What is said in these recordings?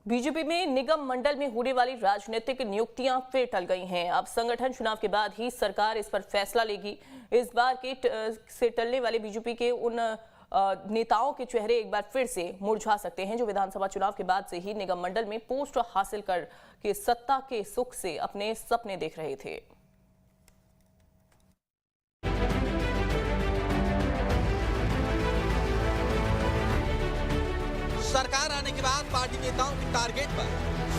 BJP में निगम मंडल में होने वाली राजनीतिक नियुक्तियां फिर टल गई हैं। अब संगठन चुनाव के बाद ही सरकार इस पर फैसला लेगी। इस बार के से टलने वाले बीजेपी के उन नेताओं के चेहरे एक बार फिर से मुरझा सकते हैं जो विधानसभा चुनाव के बाद से ही निगम मंडल में पोस्ट हासिल कर के सत्ता के सुख से अपने सपने देख रहे थे। सरकार आने के बाद पार्टी नेताओं के टारगेट पर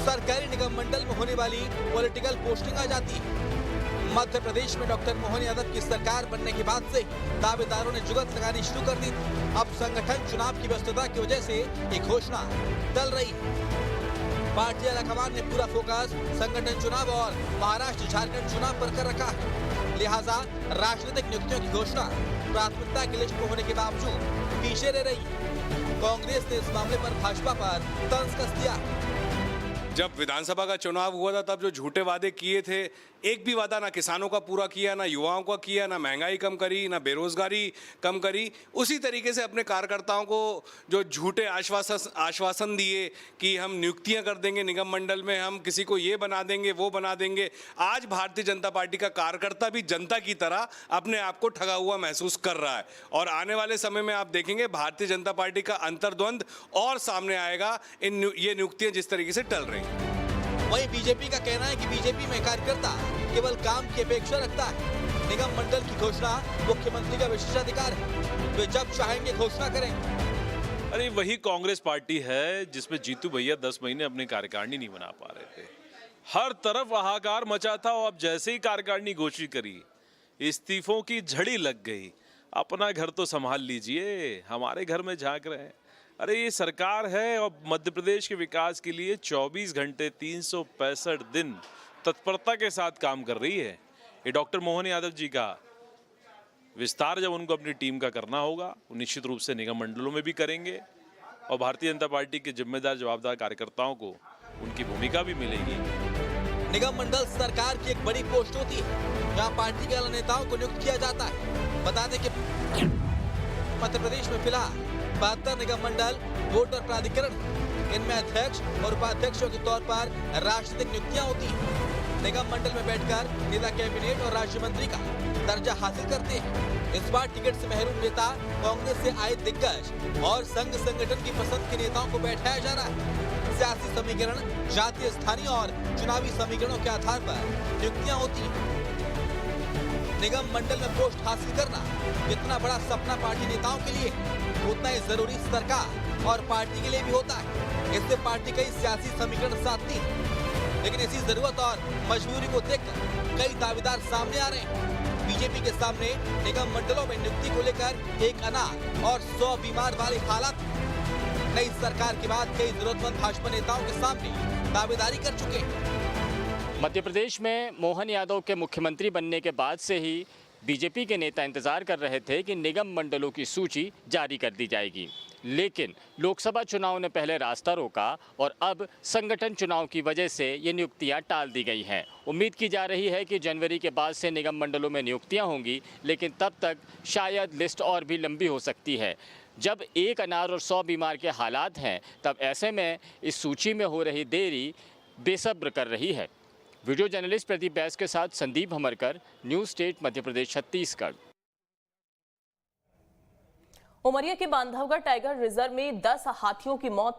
सरकारी निगम मंडल में होने वाली पॉलिटिकल पोस्टिंग आ जाती है। मध्य प्रदेश में डॉक्टर मोहन यादव की सरकार बनने के बाद से दावेदारों ने जुगत लगानी शुरू कर दी। अब संगठन चुनाव की व्यस्तता की वजह से एक घोषणा टल रही। पार्टी आलाकमान ने पूरा फोकस संगठन चुनाव और महाराष्ट्र झारखंड चुनाव पर कर रखा है। लिहाजा राजनीतिक नियुक्तियों की घोषणा प्राथमिकता की लिस्ट में होने के बावजूद पीछे रह रही है। कांग्रेस ने इस मामले पर भाजपा पर तंज कस दिया। जब विधानसभा का चुनाव हुआ था तब जो झूठे वादे किए थे, एक भी वादा ना किसानों का पूरा किया, ना युवाओं का किया, ना महंगाई कम करी, ना बेरोजगारी कम करी। उसी तरीके से अपने कार्यकर्ताओं को जो झूठे आश्वासन दिए कि हम नियुक्तियां कर देंगे निगम मंडल में, हम किसी को ये बना देंगे वो बना देंगे। आज भारतीय जनता पार्टी का कार्यकर्ता भी जनता की तरह अपने आप को ठगा हुआ महसूस कर रहा है और आने वाले समय में आप देखेंगे भारतीय जनता पार्टी का अंतर्द्वंद और सामने आएगा। ये नियुक्तियां जिस तरीके से टल रही। वहीं बीजेपी का कहना है कि बीजेपी में कार्यकर्ता केवल काम की अपेक्षा रखता है। निगम मंडल की घोषणा मुख्यमंत्री का विशेषाधिकार है, वे जब चाहेंगे घोषणा करें। अरे वही कांग्रेस पार्टी है जिसमें जीतू भैया 10 महीने अपनी कार्यकारिणी नहीं बना पा रहे थे। हर तरफ हाहाकार मचा था और अब जैसे ही कार्यकारिणी घोषित करी इस्तीफों की झड़ी लग गई। अपना घर तो संभाल लीजिए, हमारे घर में झांक रहे हैं। अरे ये सरकार है और मध्य प्रदेश के विकास के लिए 24 घंटे 365 दिन तत्परता के साथ काम कर रही है। ये डॉक्टर मोहन यादव जी का विस्तार जब उनको अपनी टीम का करना होगा वो निश्चित रूप से निगम मंडलों में भी करेंगे और भारतीय जनता पार्टी के जिम्मेदार जवाबदार कार्यकर्ताओं को उनकी भूमिका भी मिलेगी। निगम मंडल सरकार की एक बड़ी पोस्ट होती है जहाँ पार्टी के नेताओं को नियुक्त किया जाता है। बता दें कि मध्य प्रदेश में फिलहाल 72 निगम मंडल बोर्ड और प्राधिकरण, इनमें अध्यक्ष और उपाध्यक्षों के तौर पर राजनीतिक नियुक्तियां होती हैं। निगम मंडल में बैठकर नेता कैबिनेट और राज्य मंत्री का दर्जा हासिल करते हैं। इस बार टिकट से महरूम नेता कांग्रेस से आए दिग्गज और संघ संगठन की पसंद के नेताओं को बैठाया जा रहा है। सियासी समीकरण, जातीय, स्थानीय और चुनावी समीकरणों के आधार पर नियुक्तियां होती हैं। निगम मंडल में पोस्ट हासिल करना जितना बड़ा सपना पार्टी नेताओं के लिए उतना ही जरूरी सरकार और पार्टी के लिए भी होता है। इससे पार्टी कई सियासी समीकरण साधती है, लेकिन इसी जरूरत और मजबूरी को देखकर कई दावेदार सामने आ रहे हैं। बीजेपी के सामने निगम मंडलों में नियुक्ति को लेकर एक अनाथ और 100 बीमार वाले हालात। नई सरकार के बाद कई जरूरतमंद भाजपा नेताओं के सामने दावेदारी कर चुके हैं। मध्य प्रदेश में मोहन यादव के मुख्यमंत्री बनने के बाद से ही बीजेपी के नेता इंतजार कर रहे थे कि निगम मंडलों की सूची जारी कर दी जाएगी, लेकिन लोकसभा चुनाव ने पहले रास्ता रोका और अब संगठन चुनाव की वजह से ये नियुक्तियां टाल दी गई हैं। उम्मीद की जा रही है कि जनवरी के बाद से निगम मंडलों में नियुक्तियां होंगी, लेकिन तब तक शायद लिस्ट और भी लंबी हो सकती है। जब एक अनार और 100 बीमार के हालात हैं, तब ऐसे में इस सूची में हो रही देरी बेसब्र कर रही है। वीडियो जर्नलिस्ट प्रदीप बैस के साथ संदीप हमरकर, न्यूज़ स्टेट मध्य प्रदेश छत्तीसगढ़। उमरिया के बांधवगढ़ टाइगर रिजर्व में 10 हाथियों की मौत पर